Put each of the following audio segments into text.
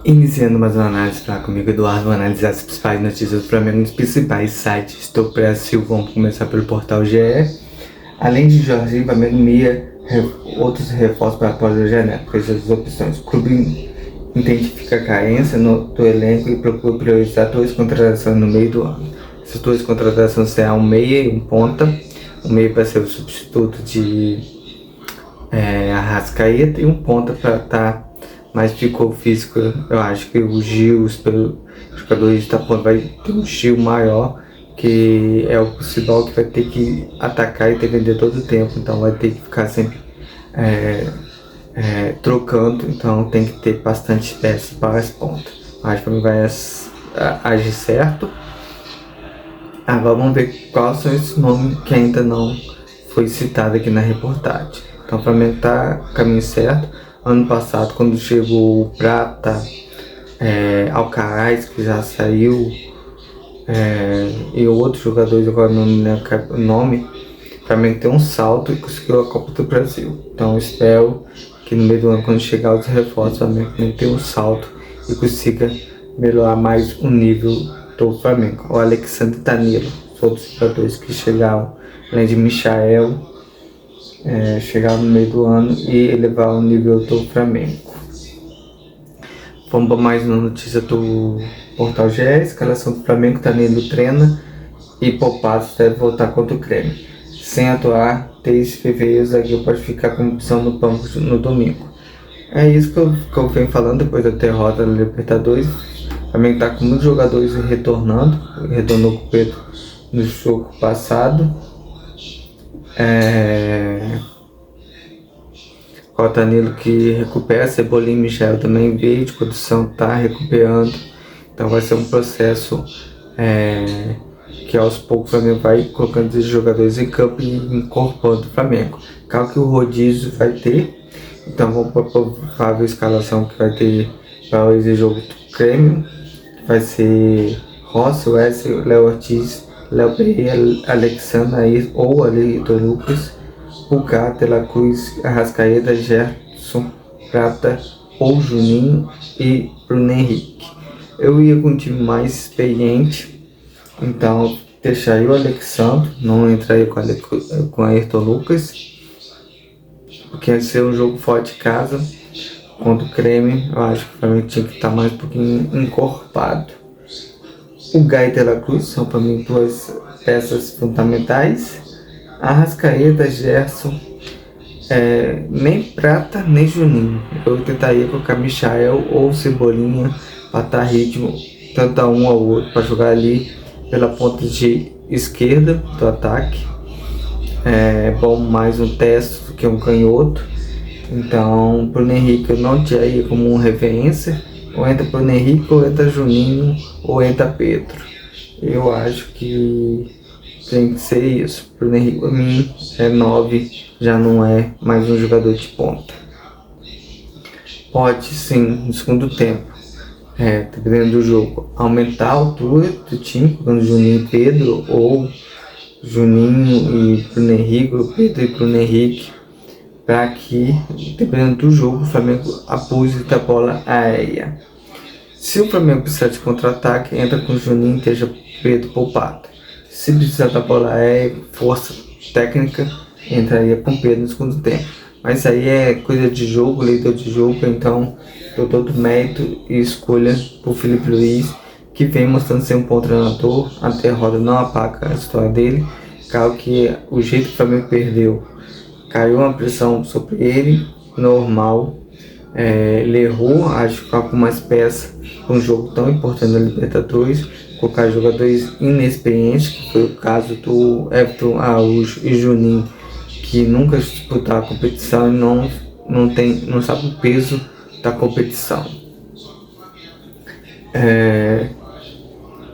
Iniciando mais uma análise para comigo, Eduardo, vou analisar as principais notícias do Flamengo nos principais sites. Estou Silva, vamos começar pelo portal GE. Além de Jorginho, Flamengo Mia, outros reforços para após o janeiro, essas opções. O clube identifica a carência do elenco e procura priorizar duas contratações no meio do ano. Essas duas contratações serão um meia e um ponta. O meia para ser o substituto de Arrascaeta e um ponta para estar mais ficou físico. Eu acho que o Gil, pelo jogador de Itapuã, vai ter um Gil maior, que é o principal, que vai ter que atacar e ter que vender todo o tempo, então vai ter que ficar sempre trocando, então tem que ter bastante peças para as pontas. Acho que para mim vai agir certo. Agora vamos ver quais são esses nomes que ainda não foi citado aqui na reportagem. Então o Flamengo está no caminho certo. Ano passado, quando chegou o Prata, Alcaraz, que já saiu, e outros jogadores, agora não me lembro o nome, o Flamengo tem um salto e conseguiu a Copa do Brasil. Então espero que no meio do ano, quando chegar os reforços, o Flamengo tenha um salto e consiga melhorar mais o nível do Flamengo. O Alexandre Danilo, outros jogadores que chegaram, além de Michael, chegar no meio do ano e elevar o nível do Flamengo. Vamos para mais uma notícia do portal GE. Escalação do Flamengo: Danilo treina e Poupado deve voltar contra o Grêmio. Sem atuar desde fevereiro, o zagueiro pode ficar com opção no banco no domingo. É isso que eu venho falando depois da derrota da Libertadores. O Flamengo está com muitos jogadores retornando. Retornou com o Pedro no jogo passado. O Danilo que recupera, Cebolinha e Michel também veio de condição, tá recuperando. Então vai ser um processo que aos poucos o Flamengo vai colocando esses jogadores em campo e incorporando o Flamengo. Claro que o rodízio vai ter, então vamos para a provável escalação que vai ter para esse jogo do Grêmio, que vai ser Rossi, Wesley, Léo Ortiz, Léo Pereira, Alexandre ou Ayrton Lucas, Pulgar, De La Cruz, Arrascaeta, Gerson, Prata ou Juninho e Bruno Henrique. Eu ia com um time mais experiente, então deixaria o Alexandre, não entraria com Ayrton Lucas, porque ia ser um jogo forte de casa contra o Grêmio. Eu acho que o Flamengo tinha que estar mais um pouquinho encorpado. O Gai e De La Cruz são para mim duas peças fundamentais. Arrascaeta, Gerson, nem Prata nem Juninho. Eu tentaria colocar Michael ou Cebolinha para dar ritmo tanto a um ao outro, para jogar ali pela ponta de esquerda do ataque. Bom mais um teste do que um canhoto. Então Bruno Henrique eu não tiraria como referência. Ou entra Bruno Henrique, ou entra Juninho, ou entra Pedro. Eu acho que tem que ser isso. Bruno Henrique para mim é 9, já não é mais um jogador de ponta. Pode sim, no segundo tempo, dependendo do jogo, aumentar a altura do time, colocando Juninho e Pedro, ou Juninho e Bruno Henrique, ou Pedro e Bruno Henrique, para que, dependendo do jogo, o Flamengo abuse da bola aérea. Se o Flamengo precisar de contra-ataque, entra com o Juninho e esteja Pedro poupado. Se precisar da bola aérea, força técnica, entraria com Pedro no segundo tempo. Mas aí é coisa de jogo, leitor de jogo, então dou todo mérito e escolha por Felipe Luiz, que vem mostrando ser um bom treinador. A derrota não apaga a história dele. Claro que o jeito que o Flamengo perdeu, caiu uma pressão sobre ele, normal. Ele errou, acho que com algumas peças, um jogo tão importante da Libertadores, colocar jogadores inexperientes, que foi o caso do Everton Araújo e Juninho, que nunca disputaram a competição e não sabe o peso da competição.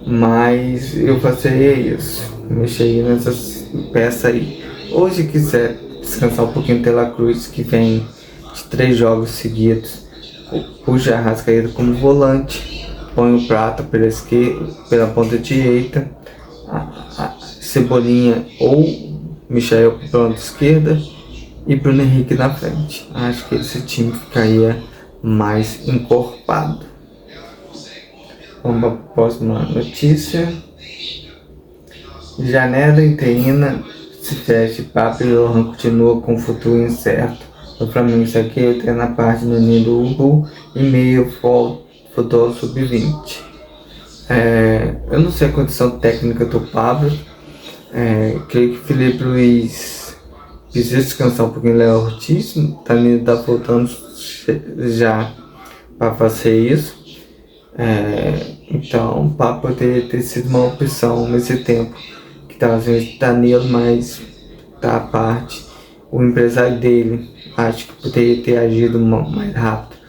Mas eu fazeria isso, mexeria nessas peças aí. Hoje quiser descansar um pouquinho De La Cruz, que vem de 3 jogos seguidos, puxa a Arrascaeta como volante, põe o Prata pela esquerda, pela ponta direita, a Cebolinha ou Michael pela ponta esquerda e Bruno Henrique na frente. Acho que esse time ficaria mais encorpado. Vamos para a próxima notícia. Janela interina se fecha e Papa e Lohan continua com o futuro incerto. O Flamengo, isso aqui eu tenho na parte do Ninho do Urubu e meio futuro sub-20. Eu não sei a condição técnica do Pablo. Creio que o Felipe Luiz precisa descansar um pouquinho. Léo Ortiz tá voltando já para fazer isso. Então o Pablo poderia ter sido uma opção nesse tempo que talvez Danilo, mas da parte o empresário dele acho que poderia ter agido mais rápido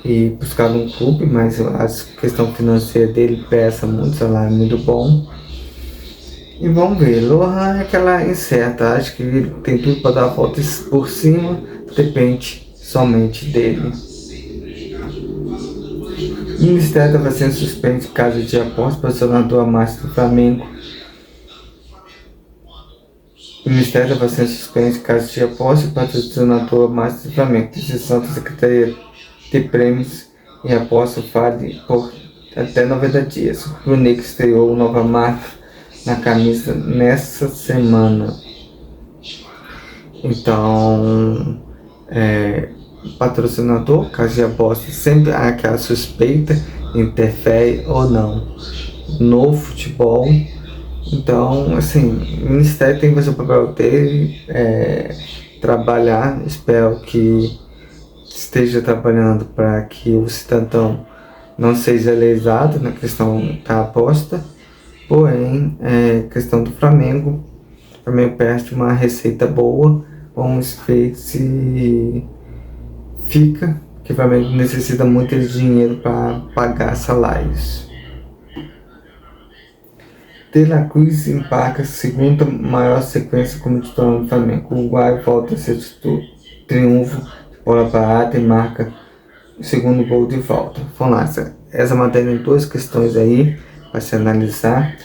e buscado um clube, mas a questão financeira dele pesa muito, salário muito bom. E vamos ver, Lohan é aquela incerta, acho que ele tem tudo para dar a volta por cima, depende somente dele. O Ministério estava sendo suspenso em caso de aposta para o senador Márcio do Flamengo. O Ministério estava sendo suspenso em caso de aposta para o senador Márcio do Flamengo. Decisão da Secretaria de Prêmios e Aposta vale por até 90 dias. O Brunet estreou nova marca na camisa nessa semana. Então, patrocinador, caso de aposta, sempre há aquela suspeita, interfere ou não no futebol. Então, assim, o Ministério tem que fazer o papel dele, trabalhar. Espero que esteja trabalhando para que o cidadão não seja lesado na questão da aposta. Porém, questão do Flamengo, o Flamengo perde uma receita boa. Vamos ver se fica, que o Flamengo necessita muito de dinheiro para pagar salários. De La Cruz embarca a segunda maior sequência como titular do Flamengo. O Uruguai volta a ser triunfo de bola parada e marca o segundo gol de volta. Vamos lá, essa matéria tem duas questões aí para se analisar.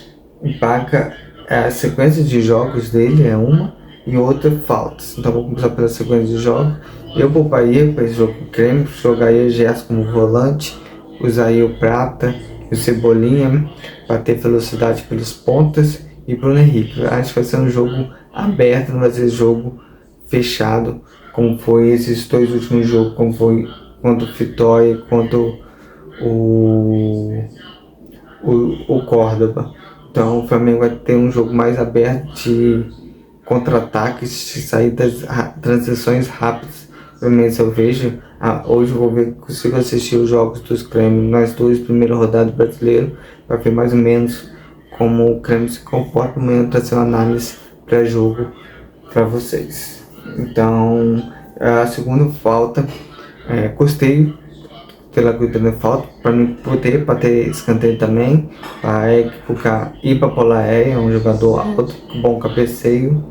Embarca a sequência de jogos dele é uma e outra faltas. Então vamos começar pela sequência de jogos. Eu pouparia para esse jogo com o Grêmio, jogaria Gerson como volante, usaria o Prata e o Cebolinha para ter velocidade pelas pontas e Bruno Henrique. Acho que vai ser um jogo aberto, não vai ser jogo fechado, como foi esses dois últimos jogos, como foi contra o Vitória, contra o Córdoba. Então o Flamengo vai ter um jogo mais aberto de contra-ataques, de saídas, transições rápidas. Pelo menos eu vejo, hoje eu vou ver, consigo assistir os jogos dos Grêmio nas duas primeiras rodadas brasileiras, para ver mais ou menos como o Grêmio se comporta, amanhã trazer uma análise pré-jogo para vocês. Então, a segunda falta, gostei pela cuida da falta, para mim poder bater escanteio também, para ir para a bola aérea, é um jogador alto, com bom cabeceio.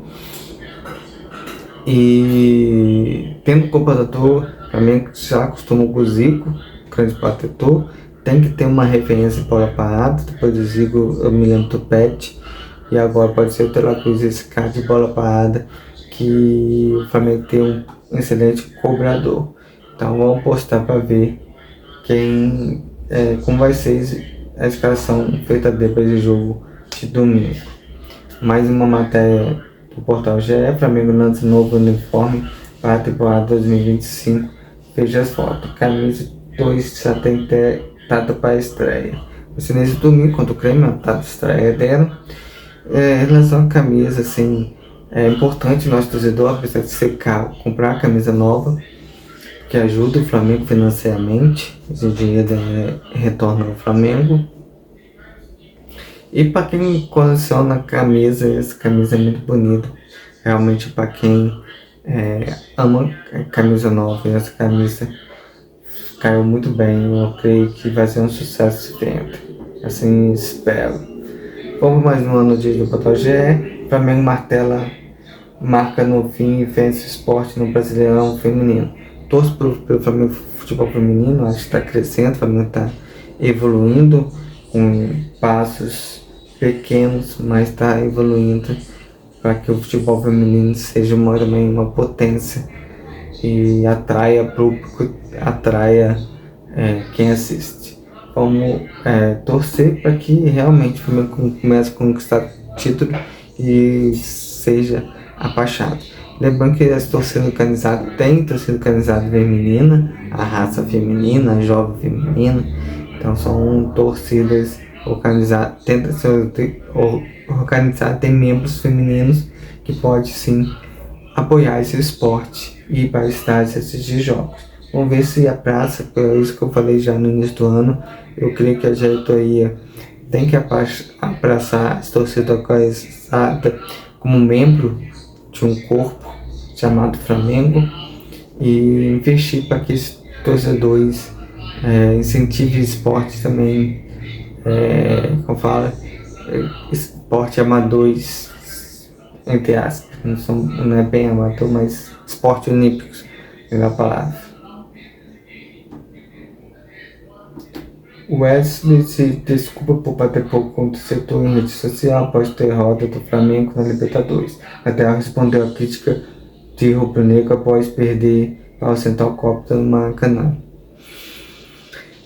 E tendo computador, também já acostumou com o Zico, grande batedor, tem que ter uma referência de bola parada. Depois do Zico eu me lembro do Pet, e agora pode ser o De La Cruz, esse cara de bola parada, que o Flamengo tem um excelente cobrador. Então vamos postar para ver como vai ser a escalação feita depois do jogo de domingo. Mais uma matéria do portal GE. Flamengo lança novo uniforme para a temporada 2025. Veja as fotos. Camisa 2 já tem data para a estreia. Vai ser nesse domingo contra o Grêmio, a data de estreia dela. Em relação à camisa, assim, é importante nós torcedores, apesar de ser caro, comprar a camisa nova, que ajuda o Flamengo financeiramente. Esse dinheiro retorna ao Flamengo. E para quem coleciona camisa, essa camisa é muito bonita. Realmente para quem ama camisa nova, essa camisa caiu muito bem. Eu creio que vai ser um sucesso de venda. Assim espero. Vamos mais uma notícia do Portal GE. Flamengo marca no fim e vence o esporte no Brasileirão Feminino. Torço pelo Flamengo futebol feminino, acho que está crescendo, o Flamengo está evoluindo com passos pequenos, mas está evoluindo para que o futebol feminino seja também uma potência e atraia público, atraia quem assiste. vamos torcer para que realmente o Flamengo comece a conquistar título e seja abaixado. Lembrando que as torcidas organizadas tem torcida organizada feminina, a raça feminina, a jovem feminina, então são torcidas organizadas, tenta ser organizada, tem membros femininos que pode sim apoiar esse esporte e ir para estádios assistir jogos. Vamos ver se a praça, por isso que eu falei já no início do ano, eu creio que a diretoria tem que abraçar as torcidas organizadas como membro de um corpo chamado Flamengo e investir para que esses torcedores incentivem esportes também, como fala, esporte amadores, entre aspas, não é bem amador, mas esporte olímpicos, é a palavra. O Wesley se desculpa por bater pouco contra o setor em rede social após derrota do Flamengo na Libertadores. Até respondeu a crítica de rubro-negro após perder ao Central Copa no Maracanã.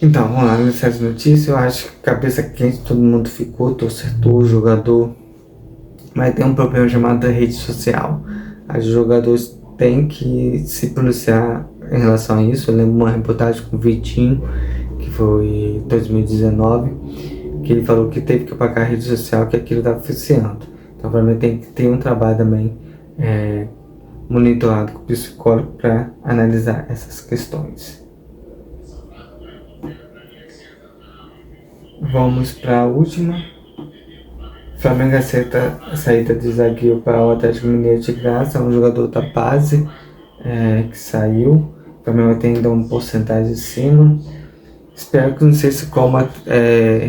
Então, vamos lá, nessas notícias, eu acho que cabeça quente todo mundo ficou, torcedor, jogador, mas tem um problema chamado rede social. Os jogadores têm que se pronunciar em relação a isso. Eu lembro uma reportagem com o Vitinho, que foi em 2019, que ele falou que teve que apagar a rede social, que aquilo estava viciando. Então, para mim, tem que ter um trabalho também monitorado com o psicólogo para analisar essas questões. Vamos para a última. Flamengo aceita a saída de zagueiro para o Atlético Mineiro de graça, um jogador da base que saiu. O Flamengo tem ainda uma porcentagem em cima. Espero que não sei se como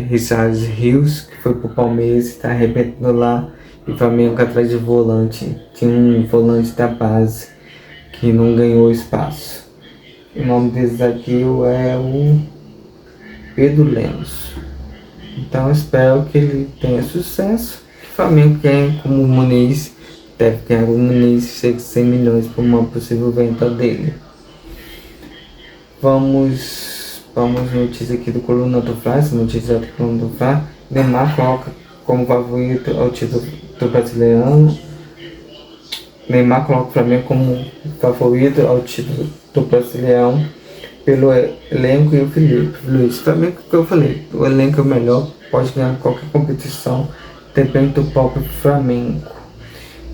Richard Rios, que foi pro Palmeiras e está arrebentando lá, e o Flamengo atrás de volante. Tinha um volante da base que não ganhou espaço. O nome desse zagueiro é o Pedro Lemos. Então espero que ele tenha sucesso. Que o Flamengo ganhe como o Muniz, deve ganhar o Muniz, chega a 100 milhões por uma possível venda dele. Vamos notícia aqui do Coluna do Fla, essa notícia do Coluna do Fla. Neymar coloca como favorito ao título do Brasileirão. Neymar coloca o Flamengo como favorito ao título do Brasileirão pelo elenco e o Felipe Luiz. Flamengo, que eu falei, o elenco é o melhor, pode ganhar qualquer competição, depende do próprio Flamengo.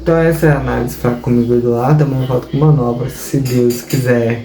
Então essa é a análise. Fala comigo do lado, amanhã eu volto com uma nova, se Deus quiser.